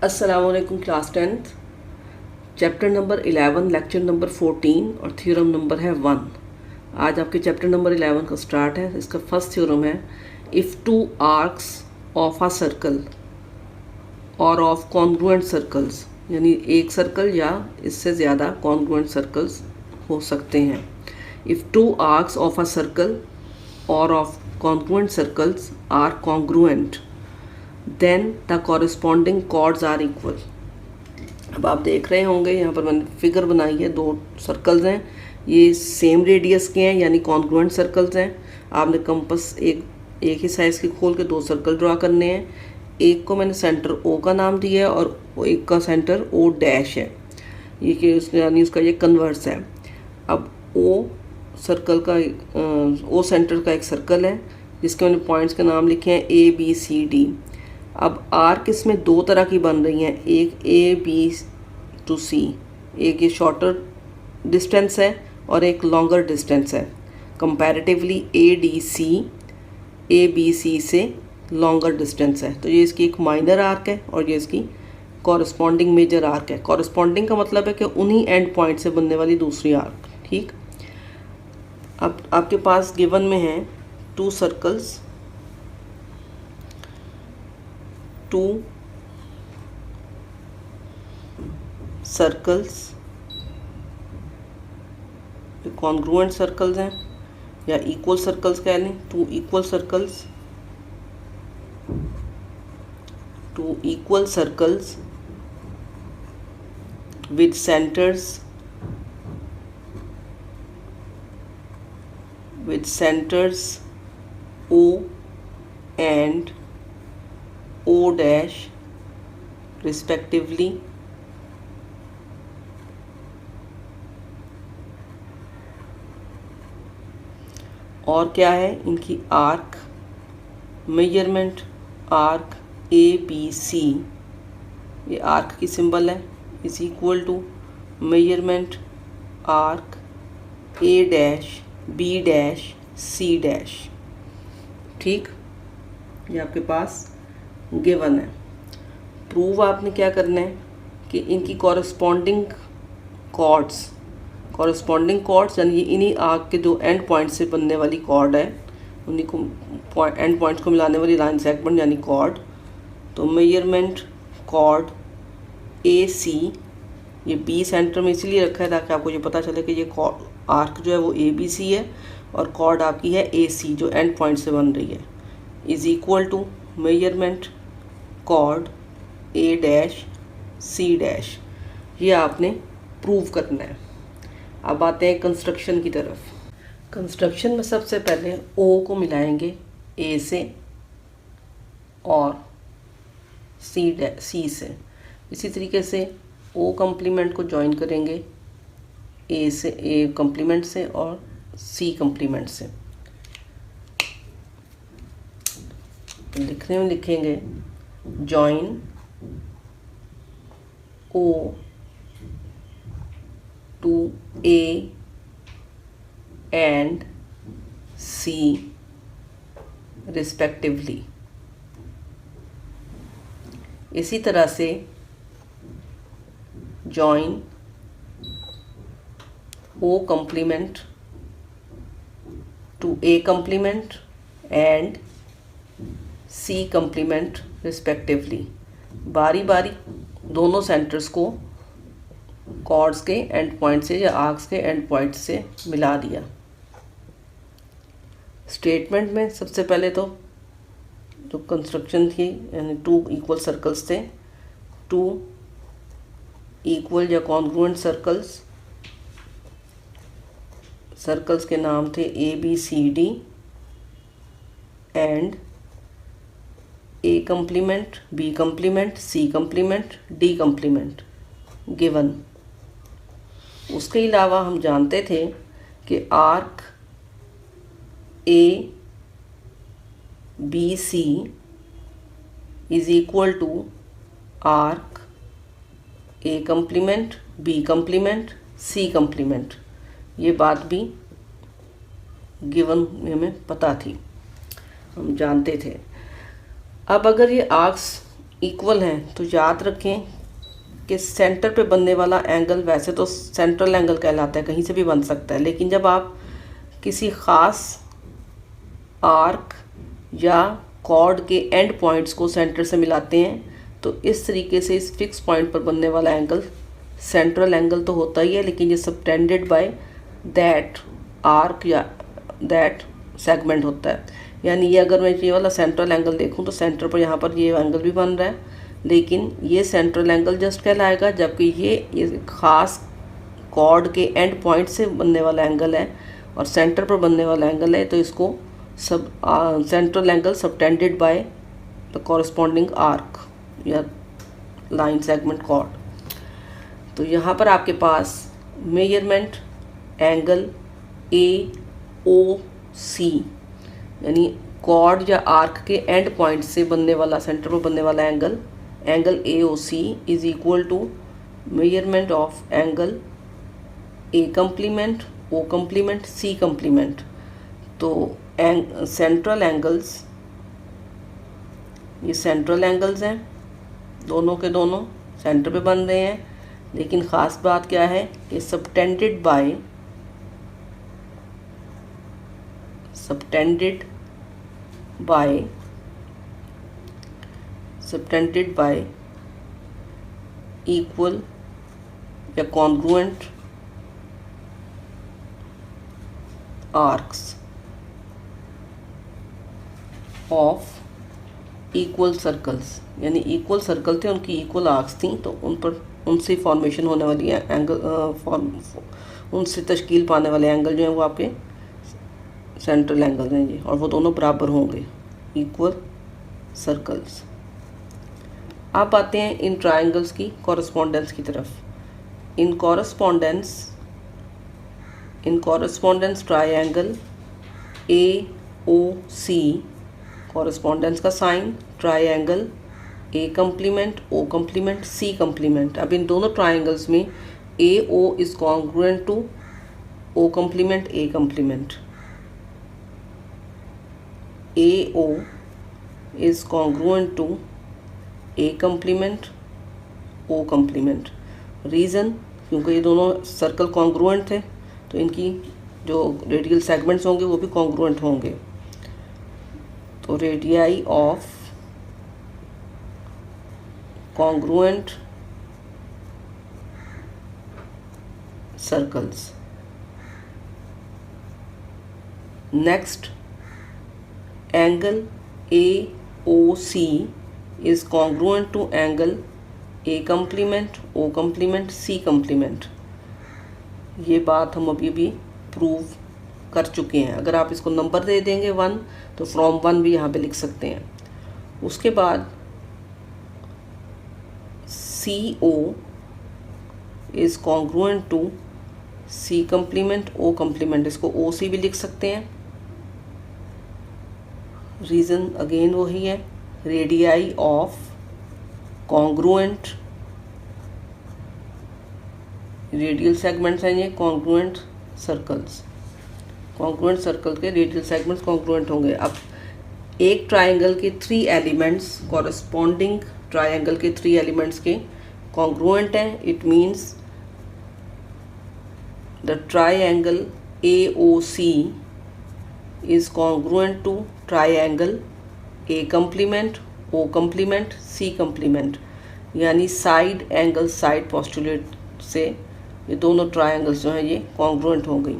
अस्सलामुअलैकुम class 10th chapter number 11 lecture number 14 और theorem number है 1। आज आपके चैप्टर नंबर 11 का स्टार्ट है। इसका फर्स्ट थ्योरम है if two arcs of a circle और ऑफ कॉन्ग्रुएंट सर्कल्स, यानी एक सर्कल या इससे ज़्यादा कॉन्ग्रुएंट सर्कल्स हो सकते हैं। If two arcs of a circle और of congruent circles are congruent then the corresponding chords are equal. अब आप देख रहे होंगे यहाँ पर मैंने फिगर बनाई है, दो सर्कल्स हैं, ये सेम रेडियस के हैं यानी कॉन्ग्रुएंट सर्कल्स हैं। आपने कंपास एक ही साइज़ के खोल के दो सर्कल ड्रा करने हैं। एक को मैंने सेंटर ओ का नाम दिया है और एक का सेंटर ओ डैश है, ये कि यानी उसका ये कन्वर्स है। अब ओ सर्कल का ओ सेंटर का एक सर्कल है जिसके मैंने पॉइंट्स के नाम लिखे हैं ए बी सी डी। अब आर्क इसमें दो तरह की बन रही हैं, एक ए बी टू सी, एक ये शॉर्टर डिस्टेंस है और एक लॉन्गर डिस्टेंस है। Comparatively A D C A B C से लॉन्गर डिस्टेंस है, तो ये इसकी एक माइनर आर्क है और ये इसकी कॉरस्पॉन्डिंग मेजर आर्क है। कॉरस्पॉन्डिंग का मतलब है कि उन्हीं एंड पॉइंट से बनने वाली दूसरी आर्क। ठीक, अब आपके पास गिवन में है टू सर्कल्स, कॉन्ग्रुएंट सर्कल्स हैं या इक्वल सर्कल्स कह लें। Two equal circles with centres O and O dash respectively, और क्या है इनकी arc measurement, arc A B C, ये आर्क की सिंबल है, is equal to measurement arc A dash B dash C dash. ठीक, ये आपके पास गिवन है। प्रूव आपने क्या करना है कि इनकी कॉरस्पॉन्डिंग कॉर्ड्स यानी इन्हीं आर्क के जो एंड पॉइंट से बनने वाली कॉर्ड है, उन्हीं को एंड पॉइंट्स को मिलाने वाली लाइन सेगमेंट यानी कॉर्ड। तो मेजरमेंट कॉर्ड ए सी, ये बी सेंटर में इसीलिए रखा है ताकि आपको ये पता चले कि ये आर्क जो है वो ए बी सी है और कॉर्ड आपकी है ए सी जो एंड पॉइंट से बन रही है, is equal to measurement chord A dash C dash. ये आपने प्रूव करना है। अब आते हैं कंस्ट्रक्शन की तरफ। कंस्ट्रक्शन में सबसे पहले ओ को मिलाएंगे ए से और सी से। इसी तरीके से ओ कम्प्लीमेंट को ज्वाइन करेंगे ए कम्प्लीमेंट से और सी कम्प्लीमेंट से। लिखने में लिखेंगे join O to A and C respectively. इसी तरह से join O complement to A complement and C complement respectively. बारी बारी दोनों सेंटर्स को कॉर्ड्स के एंड पॉइंट से या आर्क्स के एंड पॉइंट से मिला दिया। स्टेटमेंट में सबसे पहले तो जो कंस्ट्रक्शन थी यानी टू इक्वल सर्कल्स थे, टू इक्वल या कॉन्ग्रुएंट सर्कल्स के नाम थे A B C D and A complement B complement C complement D complement given. उसके अलावा हम जानते थे कि arc A B C is equal to arc A complement B complement C complement. ये बात भी गिवन हमें पता थी, हम जानते थे। अब अगर ये आर्क्स इक्वल हैं तो याद रखें कि सेंटर पे बनने वाला एंगल वैसे तो सेंट्रल एंगल कहलाता है, कहीं से भी बन सकता है, लेकिन जब आप किसी ख़ास आर्क या कॉर्ड के एंड पॉइंट्स को सेंटर से मिलाते हैं तो इस तरीके से इस फिक्स पॉइंट पर बनने वाला एंगल सेंट्रल एंगल तो होता ही है, लेकिन ये सबटेंडेड बाय दैट आर्क या दैट सेगमेंट होता है। यानी ये अगर मैं ये वाला सेंट्रल एंगल देखूं तो सेंटर पर यहाँ पर ये एंगल भी बन रहा है, लेकिन ये सेंट्रल एंगल जस्ट कहलाएगा, जबकि ये ख़ास कॉर्ड के एंड पॉइंट से बनने वाला एंगल है और सेंटर पर बनने वाला एंगल है, तो इसको सब central angle subtended by the corresponding arc या लाइन सेगमेंट कॉर्ड। तो यहाँ पर आपके पास मेजरमेंट एंगल AOC यानी कॉर्ड या आर्क के एंड पॉइंट से बनने वाला सेंटर पर बनने वाला angle AOC is equal to measurement of angle A complement O complement C complement. तो सेंट्रल एंगल्स, ये सेंट्रल एंगल्स हैं, दोनों के दोनों सेंटर पे बन रहे हैं, लेकिन ख़ास बात क्या है कि सबटेंडेड बाय इक्वल या congruent arcs of equal circles. यानी इक्वल सर्कल थे, उनकी इक्वल आर्क्स थी, तो उन पर उनसे फॉर्मेशन होने वाली एंगल उनसे तश्कील पाने वाले एंगल जो हैं वो आपके सेंट्रल एंगल हैं जी, और वो दोनों बराबर होंगे, इक्वल सर्कल्स। आप आते हैं इन ट्रायंगल्स की कॉरस्पॉन्डेंस की तरफ। In correspondence triangle AOC, correspondence का sign triangle A complement O complement C complement. अब इन दोनों ट्रायंगल्स में AO is congruent to O complement A complement, AO is congruent to A complement O complement. Reason, क्योंकि ये दोनों circle congruent थे तो इनकी जो रेडियल सेगमेंट्स होंगे वो भी कॉन्ग्रुएंट होंगे। तो radii of congruent circles. Next, angle AOC is congruent to angle A complement O complement C complement. ये बात हम अभी भी प्रूव कर चुके हैं। अगर आप इसको नंबर दे देंगे 1 तो फ्रॉम 1 भी यहाँ पे लिख सकते हैं। उसके बाद CO is congruent to C complement O complement, इसको OC भी लिख सकते हैं। रीज़न अगेन वही है, radii of congruent, radial segments हैं ये कॉन्ग्रुएंट सर्कल्स, कॉन्ग्रुएंट सर्कल के रेडियल सेगमेंट्स कॉन्ग्रुएंट होंगे। अब एक ट्रायंगल के 3 एलिमेंट्स कॉरस्पॉन्डिंग ट्रायंगल के 3 एलिमेंट्स के कॉन्ग्रुएंट हैं, it means the triangle AOC is congruent to triangle A complement O complement C complement. यानी साइड एंगल साइड पोस्टुलेट से ये दोनों ट्रायंगल्स जो हैं ये कॉन्ग्रुएंट हो गई।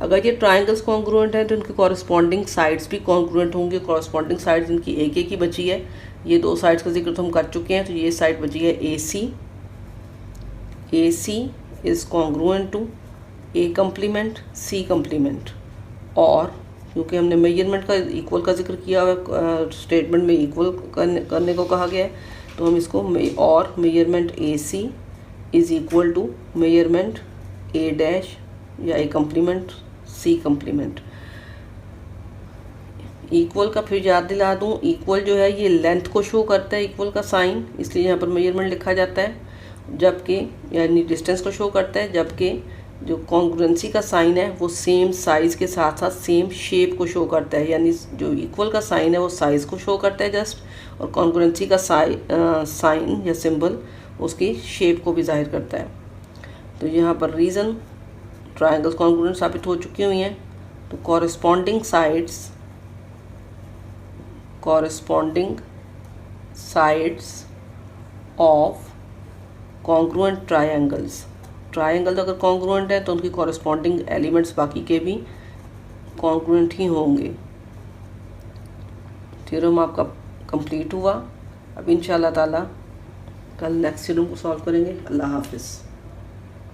अगर ये ट्रायंगल्स कॉन्ग्रुएंट हैं तो इनके कॉरस्पॉन्डिंग साइड्स भी कॉन्ग्रुएंट होंगे। कॉरस्पॉन्डिंग साइड्स इनकी एक ही बची है, ये 2 साइड्स का जिक्र तो हम कर चुके हैं। तो ये साइड बची है AC is congruent to A complement C complement. और क्योंकि हमने मेजरमेंट का इक्वल का जिक्र किया हुआ, स्टेटमेंट में इक्वल करने को कहा गया है, तो हम इसको और measurement AC is equal to measurement A dash या A complement C complement. Equal का फिर याद दिला दूँ, इक्वल जो है ये लेंथ को शो करता है, इक्वल का साइन, इसलिए यहाँ पर मेजरमेंट लिखा जाता है, जबकि यानी डिस्टेंस को शो करता है, जबकि जो कॉन्ग्रुएंसी का साइन है वो सेम साइज़ के साथ साथ सेम शेप को शो करता है, यानी जो इक्वल का साइन है वो साइज़ को शो करता है जस्ट, और कॉन्ग्रुएंसी का साइन या सिंबल उसकी शेप को भी जाहिर करता है। तो यहाँ पर रीज़न ट्रायंगल्स कॉन्ग्रुएंट साबित हो चुकी हुई हैं। तो corresponding sides of congruent triangles अगर कॉन्ग्रुएंट है तो उनकी कॉरेस्पॉन्डिंग एलिमेंट्स बाकी के भी कॉन्ग्रुएंट ही होंगे। थ्योरम आपका कंप्लीट हुआ। अब इंशाल्लाह ताला कल नेक्स्ट थ्योरम को सॉल्व करेंगे। अल्लाह हाफिज़।